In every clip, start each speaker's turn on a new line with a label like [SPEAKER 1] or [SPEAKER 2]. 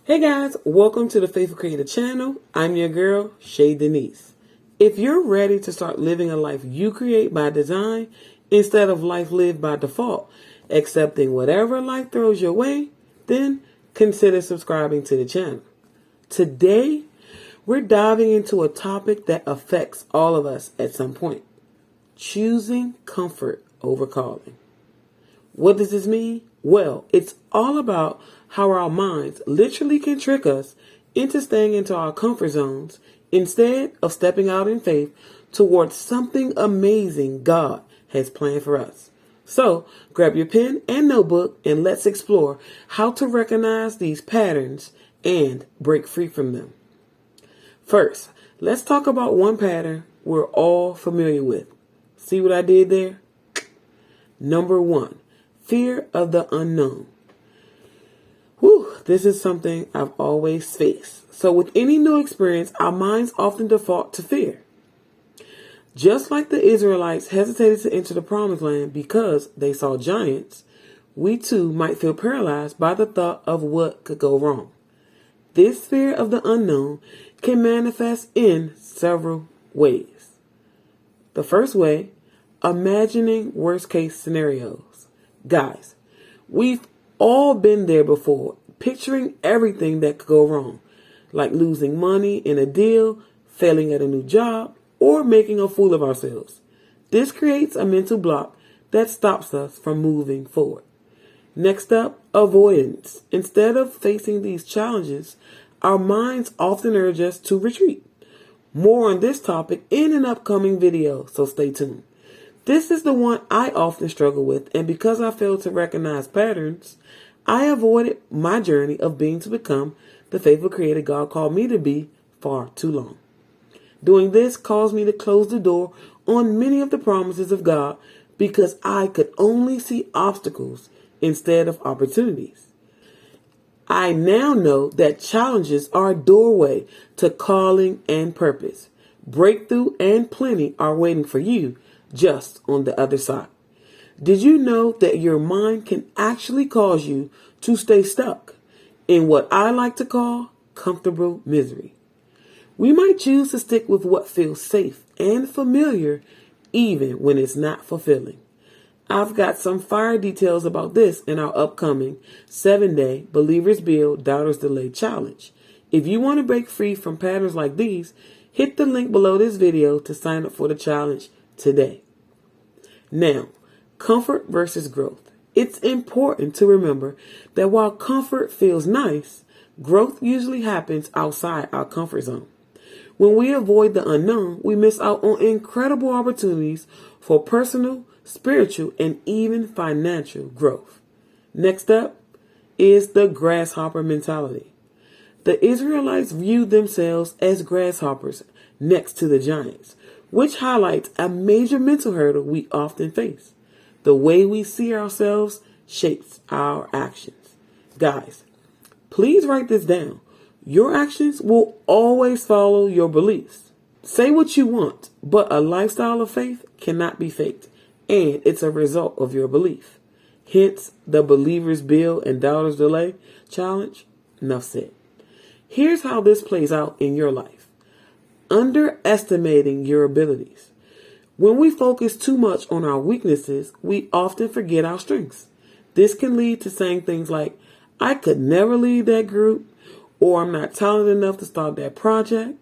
[SPEAKER 1] Hey guys, welcome to the Faithful Creator channel. I'm your girl, Chae Denise. If you're ready to start living a life you create by design instead of life lived by default, accepting whatever life throws your way, then consider subscribing to the channel. Today, we're diving into a topic that affects all of us at some point. Choosing comfort over calling. What does this mean? Well, it's all about how our minds literally can trick us into staying into our comfort zones instead of stepping out in faith towards something amazing God has planned for us. So, grab your pen and notebook and let's explore how to recognize these patterns and break free from them. First, let's talk about one pattern we're all familiar with. See what I did there? Number one, fear of the unknown. This is something I've always faced. So with any new experience, our minds often default to fear. Just like the Israelites hesitated to enter the promised land because they saw giants, we too might feel paralyzed by the thought of what could go wrong. This fear of the unknown can manifest in several ways. The first way, imagining worst case scenarios. Guys, we've all been there before, picturing everything that could go wrong, like losing money in a deal, failing at a new job, or making a fool of ourselves. This creates a mental block that stops us from moving forward. Next up, avoidance. Instead of facing these challenges, our minds often urge us to retreat. More on this topic in an upcoming video, so stay tuned. This is the one I often struggle with, and because I failed to recognize patterns, I avoided my journey of being to become the faithful creator God called me to be far too long. Doing this caused me to close the door on many of the promises of God because I could only see obstacles instead of opportunities. I now know that challenges are a doorway to calling and purpose. Breakthrough and plenty are waiting for you just on the other side. Did you know that your mind can actually cause you to stay stuck in what I like to call comfortable misery? We might choose to stick with what feels safe and familiar even when it's not fulfilling. I've got some fire details about this in our upcoming 7-day Believers Build, Doubters Delay challenge. If you want to break free from patterns like these, hit the link below this video to sign up for the challenge today. Now, comfort versus growth. It's important to remember that while comfort feels nice, growth usually happens outside our comfort zone. When we avoid the unknown, we miss out on incredible opportunities for personal, spiritual, and even financial growth. Next up is the grasshopper mentality. The Israelites viewed themselves as grasshoppers next to the giants, which highlights a major mental hurdle we often face. The way we see ourselves shapes our actions. Guys, please write this down. Your actions will always follow your beliefs. Say what you want, but a lifestyle of faith cannot be faked, and it's a result of your belief. Hence, the Believers Build and Doubters Delay challenge. Enough said. Here's how this plays out in your life. Underestimating your abilities. When we focus too much on our weaknesses, we often forget our strengths. This can lead to saying things like, I could never lead that group, or I'm not talented enough to start that project.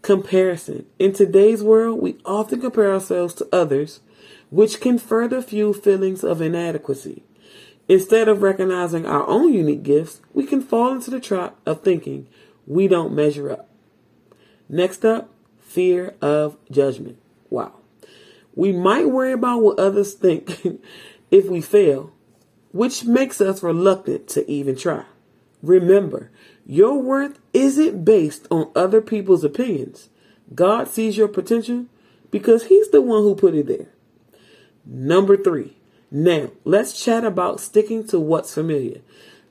[SPEAKER 1] Comparison. In today's world, we often compare ourselves to others, which can further fuel feelings of inadequacy. Instead of recognizing our own unique gifts, we can fall into the trap of thinking we don't measure up. Next up, fear of judgment. Wow. We might worry about what others think if we fail, which makes us reluctant to even try. Remember, your worth isn't based on other people's opinions. God sees your potential because He's the one who put it there. Number 3. Now, let's chat about sticking to what's familiar.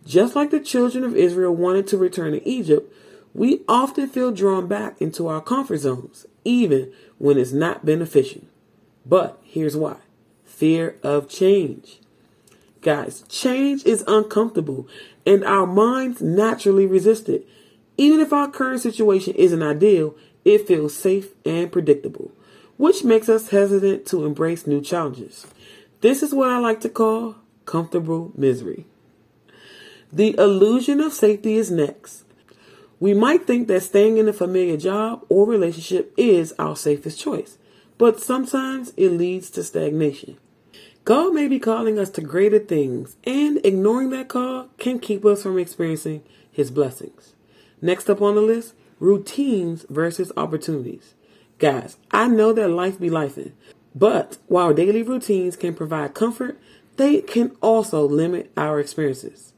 [SPEAKER 1] Just like the children of Israel wanted to return to Egypt, we often feel drawn back into our comfort zones, even when it's not beneficial. But here's why. Fear of change. Guys, change is uncomfortable and our minds naturally resist it. Even if our current situation isn't ideal, it feels safe and predictable, which makes us hesitant to embrace new challenges. This is what I like to call comfortable misery. The illusion of safety is next. We might think that staying in a familiar job or relationship is our safest choice, but sometimes it leads to stagnation. God may be calling us to greater things, and ignoring that call can keep us from experiencing His blessings. Next up on the list, routines versus opportunities. Guys, I know that life be lifing, but while daily routines can provide comfort, they can also limit our experiences.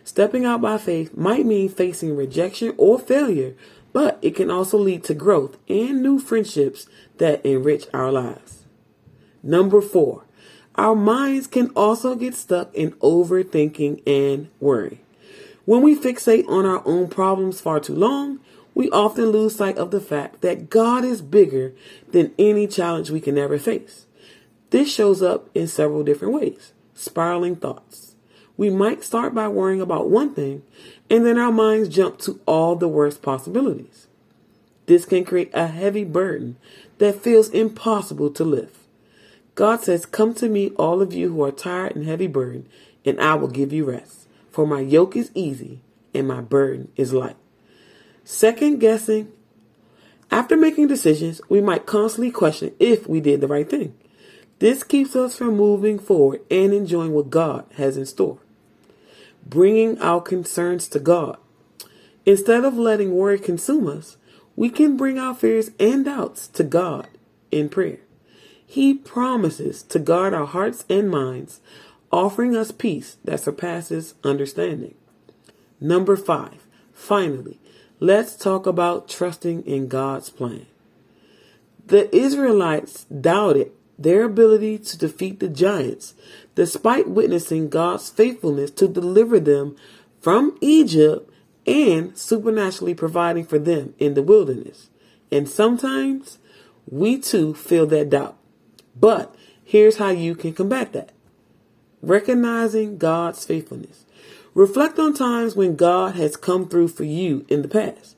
[SPEAKER 1] Stepping out by faith might mean facing rejection or failure, but it can also lead to growth and new friendships that enrich our lives. Number 4, our minds can also get stuck in overthinking and worry. When we fixate on our own problems far too long, we often lose sight of the fact that God is bigger than any challenge we can ever face. This shows up in several different ways. Spiraling thoughts. We might start by worrying about one thing, and then our minds jump to all the worst possibilities. This can create a heavy burden that feels impossible to lift. God says, "Come to me, all of you who are tired and heavy burdened, and I will give you rest. For my yoke is easy and my burden is light." Second guessing. After making decisions, we might constantly question if we did the right thing. This keeps us from moving forward and enjoying what God has in store. Bringing our concerns to God. Instead of letting worry consume us, we can bring our fears and doubts to God in prayer. He promises to guard our hearts and minds, offering us peace that surpasses understanding. Number 5, finally, let's talk about trusting in God's plan. The Israelites doubted their ability to defeat the giants, despite witnessing God's faithfulness to deliver them from Egypt and supernaturally providing for them in the wilderness. And sometimes we too feel that doubt. But here's how you can combat that. Recognizing God's faithfulness. Reflect on times when God has come through for you in the past.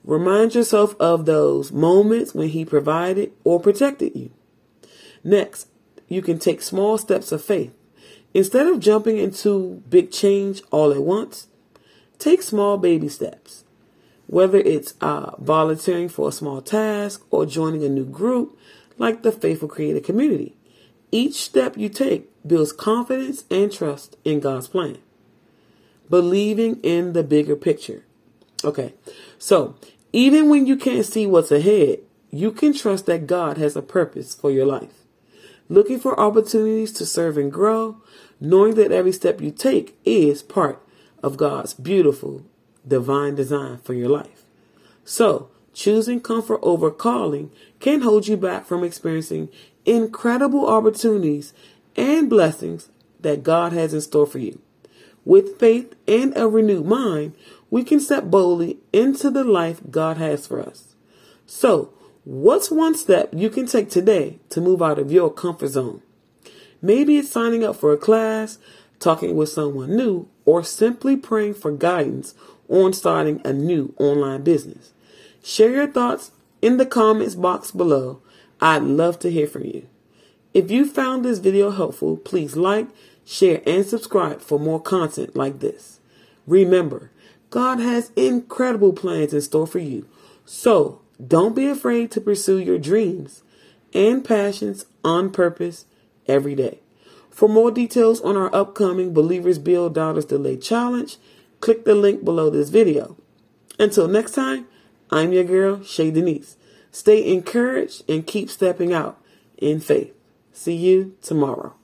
[SPEAKER 1] Remind yourself of those moments when He provided or protected you. Next, you can take small steps of faith. Instead of jumping into big change all at once, take small baby steps. Whether it's volunteering for a small task or joining a new group like the Faithful Creator Community. Each step you take builds confidence and trust in God's plan. Believing in the bigger picture. Okay, so even when you can't see what's ahead, you can trust that God has a purpose for your life. Looking for opportunities to serve and grow, knowing that every step you take is part of God's beautiful divine design for your life. So, choosing comfort over calling can hold you back from experiencing incredible opportunities and blessings that God has in store for you. With faith and a renewed mind, we can step boldly into the life God has for us. So, what's one step you can take today to move out of your comfort zone? Maybe it's signing up for a class, talking with someone new, or simply praying for guidance on starting a new online business. Share your thoughts in the comments box below. I'd love to hear from you. If you found this video helpful, please like, share, and subscribe for more content like this. Remember, God has incredible plans in store for you. So, don't be afraid to pursue your dreams and passions on purpose every day. For more details on our upcoming Believers Build Daughters Delay Challenge, click the link below this video. Until next time, I'm your girl, Chae Denise. Stay encouraged and keep stepping out in faith. See you tomorrow.